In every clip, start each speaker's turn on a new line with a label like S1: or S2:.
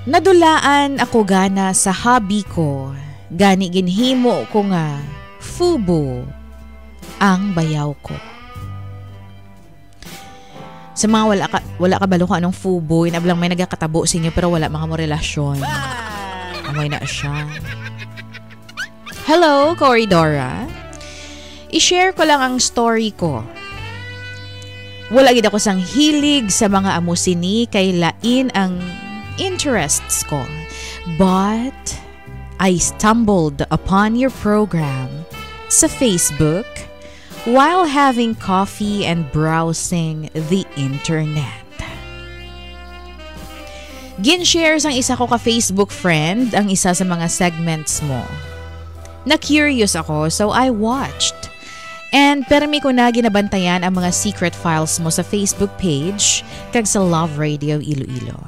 S1: Nadulaan ako gana sa hobby ko. Gani ginhimo ko nga fubo ang bayaw ko. Sa mga wala ka balo ka anong fubo, inablang may nagakatabo sa inyo pero wala mga mo relasyon. Amoy na siya. Hello, Corridora. I-share ko lang ang story ko. Wala gid ako sang hilig sa mga amusini kay lain ang interests ko. But I stumbled upon your program sa Facebook while having coffee and browsing the internet. Gin-share sang isa ko ka Facebook friend ang isa sa mga segments mo. Na-curious ako so I watched. And permi ko na ginabantayan ang mga secret files mo sa Facebook page kag sa Love Radio Iloilo.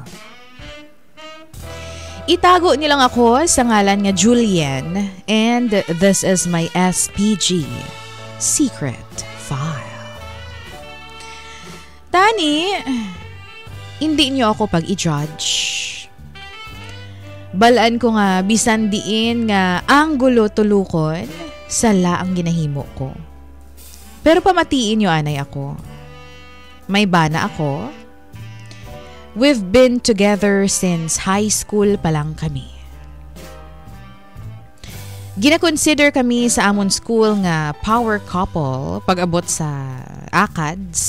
S1: Itago nilang ako sa ngalan nga Julian and this is my SPG secret file. Tani, hindi niyo ako pag-i-judge. Balaan ko nga bisan diin nga ang gulo tulukon sa laang ginahimo ko. Pero pamatiin niyo anay ako. May bana ako. We've been together since high school pa lang kami. Gina-consider kami sa amon school nga power couple pag-abot sa ACADS.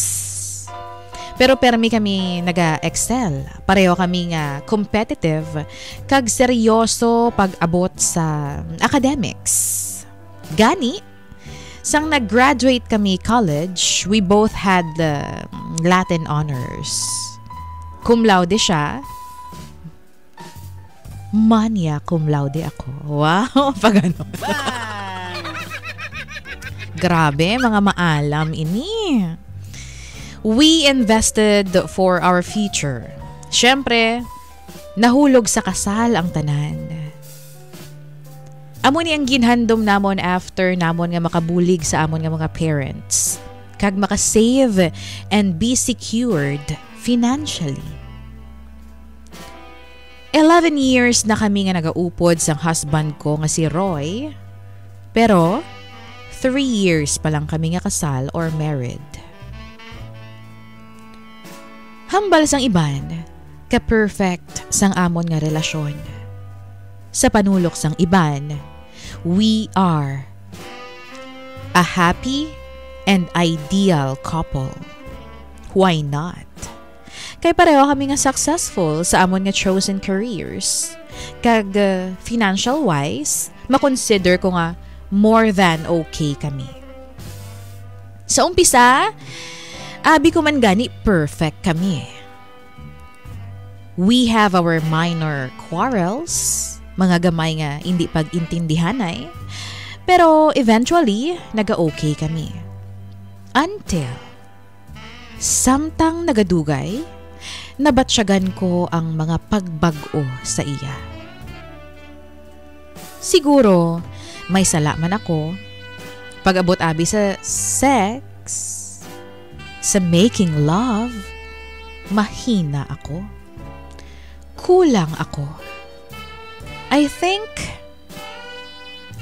S1: Pero permi kami naga-excel. Pareho kami nga competitive kag seryoso pag-abot sa academics. Gani, sang nag-graduate kami college, we both had the Latin honors. Cum laude siya. Mania cum laude ako. Wow, pag ano. Grabe, mga maalam ini. We invested for our future. Siyempre, nahulog sa kasal ang tanan. Amo ni ang ginhandom namon after namon nga makabulig sa amon nga mga parents. Kag makasave and be secured financially. 11 years na kami nga nagaupod sa husband ko nga si Roy. Pero 3 years pa lang kami nga kasal or married. Hambal sang iban, ka-perfect sang amon nga relasyon. Sa panulok sang iban, we are a happy and ideal couple. Why not? Kay pareho kami nga successful sa amon nga chosen careers. Kag financial wise, makonsider ko nga more than okay kami. Sa umpisa, abi ko man gani perfect kami. We have our minor quarrels, mga gamay nga hindi pag-intindihanay, pero eventually, naga-okay kami. Until, samtang nagadugay, nabatsyagan ko ang mga pagbago sa iya. Siguro, may sala man ako. Pag-abot abi sa sex, sa making love, mahina ako. Kulang ako. I think,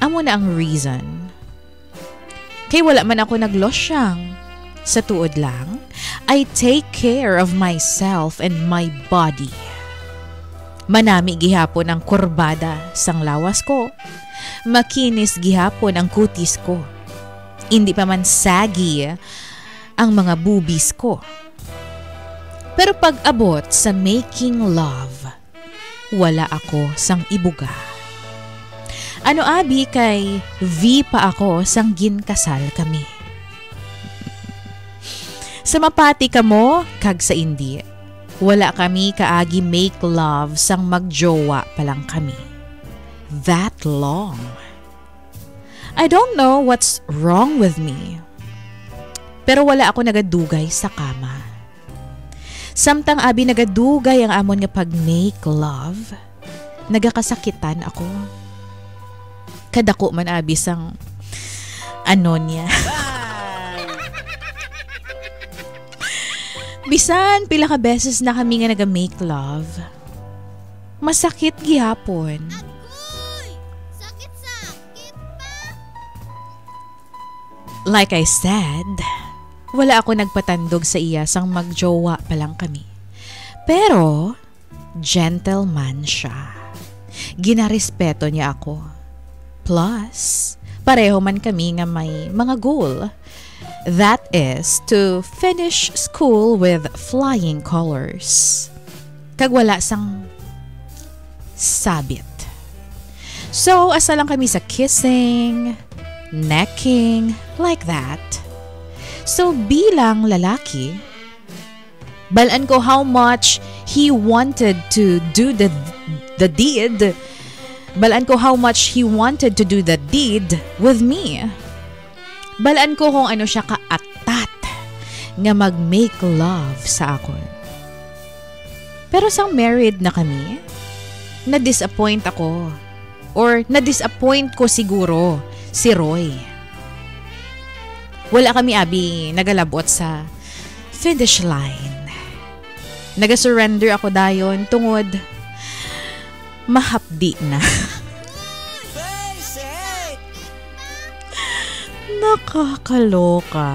S1: amo na ang reason. Kay wala man ako naglosyang. Sa tuod lang, I take care of myself and my body. Manami gihapon ang kurbada sang lawas ko. Makinis gihapon ang kutis ko. Hindi pa man saggy ang mga boobies ko. Pero pag-abot sa making love, wala ako sang ibuga. Ano abi kay V pa ako sang ginkasal kami. Sa mapati ka mo, kag sa hindi, wala kami kaagi make love sang magjowa pa lang kami. That long. I don't know what's wrong with me. Pero wala ako nagadugay sa kama. Samtang abi nagadugay ang amon nga pag-make love, nagakasakitan ako. Kadako man abi sang ano niya. Bisan pila ka beses na kami nga naga-make love. Masakit gihapon.
S2: Agoy! Sakit-sakit pa!
S1: Like I said, wala ako nagpatandog sa iya sang magjowa pa lang kami. Pero, gentleman siya. Ginarespeto niya ako. Plus, pareho man kami nga may mga goal. That is to finish school with flying colors. Kag wala sang sabit. So, asa lang kami sa kissing, necking, like that. So, bilang lalaki, balaan ko how much he wanted to do the deed. Balaan ko how much he wanted to do the deed with me. Balaan ko kung ano siya kaatat nga mag-make love sa akon. Pero sang married na kami, na-disappoint ako. Or na-disappoint ko siguro si Roy. Wala kami abi nagalabot sa finish line. Nagasurrender ako dayon tungod mahapdi na. Nakakaloka.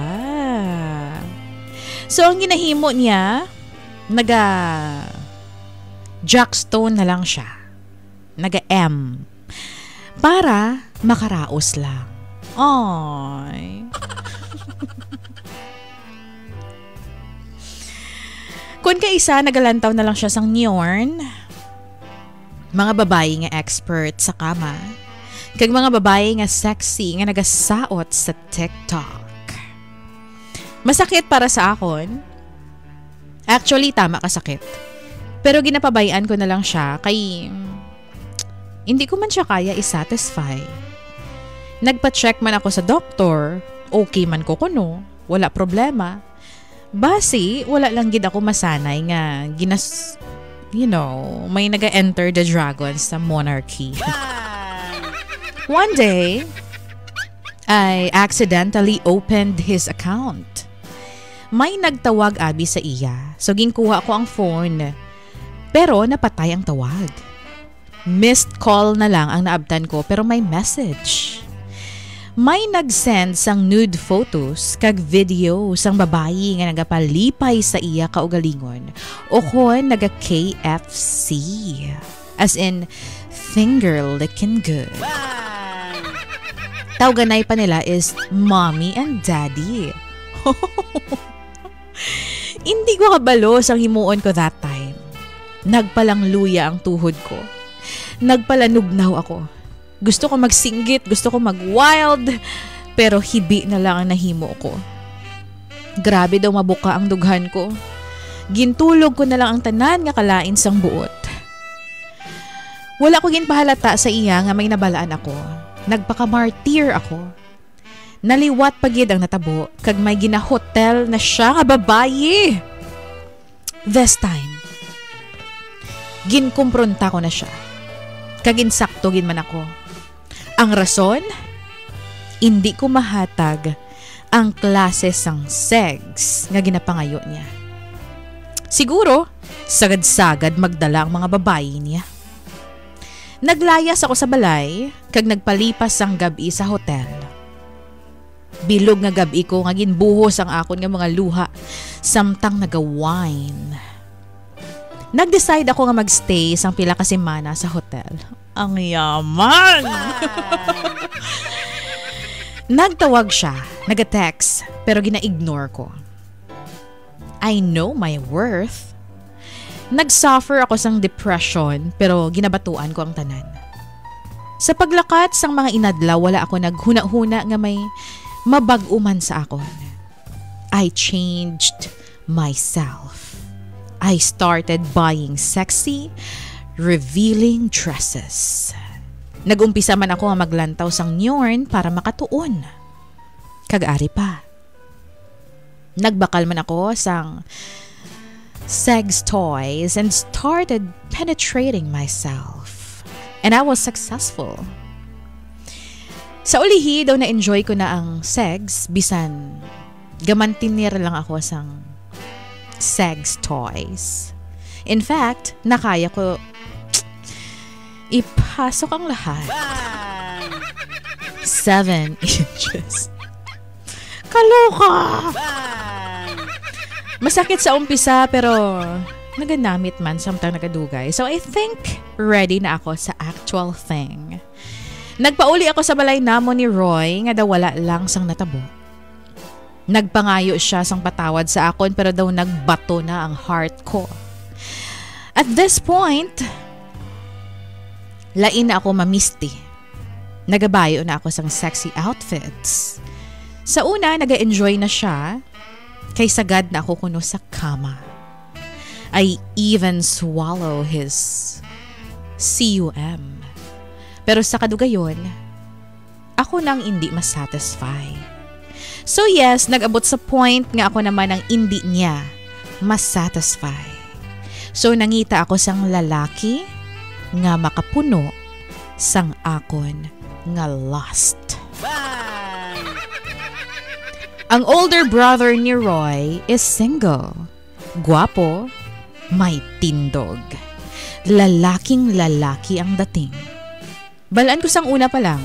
S1: So, ang ginahimo niya, Jackstone na lang siya. Naga-M. Para makaraos lang. Ay. Kung kaisa, nagalantaw na lang siya sang Nyorn. Mga babae nga expert sa kama. Kag mga babae nga sexy nga nagasaot sa TikTok. Masakit para sa akon. Actually, tama kasakit. Pero ginapabayaan ko na lang siya kay hindi ko man siya kaya i-satisfy. Nagpa-check man ako sa doktor. Okay man ko kuno. Wala problema. Basi, wala lang gid ako masanay nga may naga-enter the dragon sa monarchy. One day, I accidentally opened his account. May nagtawag abi sa iya. So ginkuha ko ang phone. Pero napatay ang tawag. Missed call na lang ang naabtan ko pero may message. May nag-send sang nude photos kag video sang babae nga nagapalipay sa iya kaugalingon o kon naga-KFC. As in, finger licking good. Tawganay pa nila is mommy and daddy. Hindi ko kabalo sang himuon ko that time. Nagpalang luya ang tuhod ko. Nagpalanugnaw ako. Gusto ko magsinggit, gusto ko mag-wild, pero hibi na lang ang nahimo ko. Grabe daw mabuka ang dughan ko. Gintulog ko na lang ang tanan nga kalain sang buot. Wala ko ginpahalata sa iya nga may nabalaan ako. Nagpaka-martyr ako. Naliwat pagid ang natabo kag may ginahotel na siya nga babaye. This time, ginkumpronta ko na siya. Kaginsakto gin man ako. Ang rason, hindi ko mahatag ang klase sang sex nga ginapangayo niya. Siguro, sagad-sagad magdala ang mga babae niya. Naglayas ako sa balay kag nagpalipas ang gabi sa hotel. Bilog nga gabi ko nga ginbuhos ang akon nga mga luha samtang naga-wine. Nag-decide ako nga magstay sang pila ka semana sa hotel. Ang yaman! Nagtawag siya, nag-text, pero gina-ignore ko. I know my worth. Nag-suffer ako sang depression, pero ginabatuan ko ang tanan. Sa paglakat sang mga inadlaw, wala ako naghuna-huna nga may mabag-uman sa akon. I changed myself. I started buying sexy, revealing dresses. Nag-umpisa man ako nga maglantaw sang Nyorn para makatuon. Kag-ari pa. Nagbakal man ako sang sex toys and started penetrating myself. And I was successful. Sa ulihi daw na-enjoy ko na ang sex bisan gamantinir lang ako sang sex toys. In fact, nakaya ko ipasok ang lahat. 7 inches. Kaloka! Masakit sa umpisa pero naganamit man samtang nagadugay. So I think ready na ako sa actual thing. Nagpauli ako sa balay namo ni Roy nga daw wala lang sang natabo. Nagpangayo siya sang patawad sa akon pero daw nagbato na ang heart ko. At this point, lain na ako mamisti. Nagabayo na ako sang sexy outfits. Sa una, naga-enjoy na siya kay sagad na ako kuno sa kama. I even swallow his cum. Pero sa kadugayon, ako nang hindi masatisfy. So yes, nag-abot sa point nga ako naman ang hindi niya masatisfy. So nangita ako sang lalaki nga makapuno sang akon nga lust. Ang older brother ni Roy is single. Guwapo, may tindog. Lalaking lalaki ang dating. Balaan ko sang una pa lang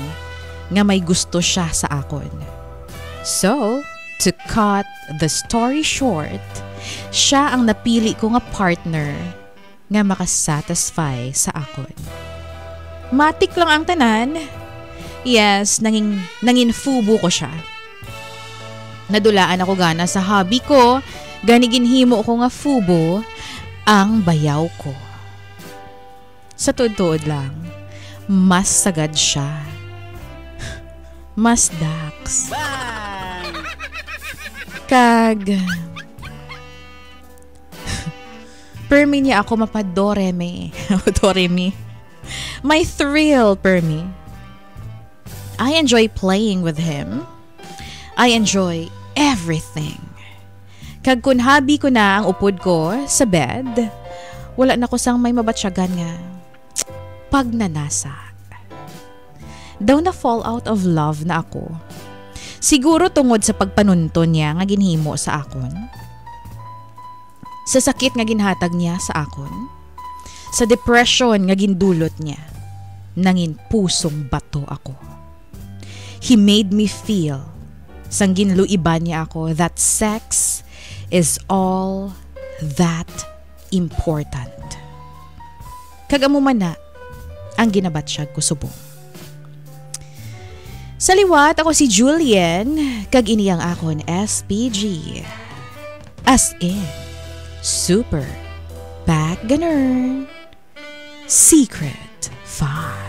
S1: nga may gusto siya sa akon. So, to cut the story short, siya ang napili ko nga partner nga makasatisfy sa akon. Matik lang ang tanan. Yes, nangin fubo ko siya. Nadulaan ako gana sa hobby ko, ganiginhimo ko nga fubo ang bayaw ko. Sa tuod-tuod lang, mas sagad siya. Mas dax. Kag permi niya ako mapadoreme. Doremi. My thrill, permi. I enjoy playing with him. I enjoy everything. Kag kun habi ko na ang upod ko sa bed, wala na ko sang may mabatsyagan nga pagnanasa. Daw na fall out of love na ako. Siguro tungod sa pagpanunton niya nga ginhimo sa akon. Sa sakit nga ginhatag niya sa akon. Sa depression nga gindulot niya. Nangin pusong bato ako. He made me feel sang ginluiban niya ako that sex is all that important. Kagamo man na ang ginabatsyag ko subong. Sa liwat, ako si Julian, kag iniyang akon SPG. As in, super, back ganern, secret 5.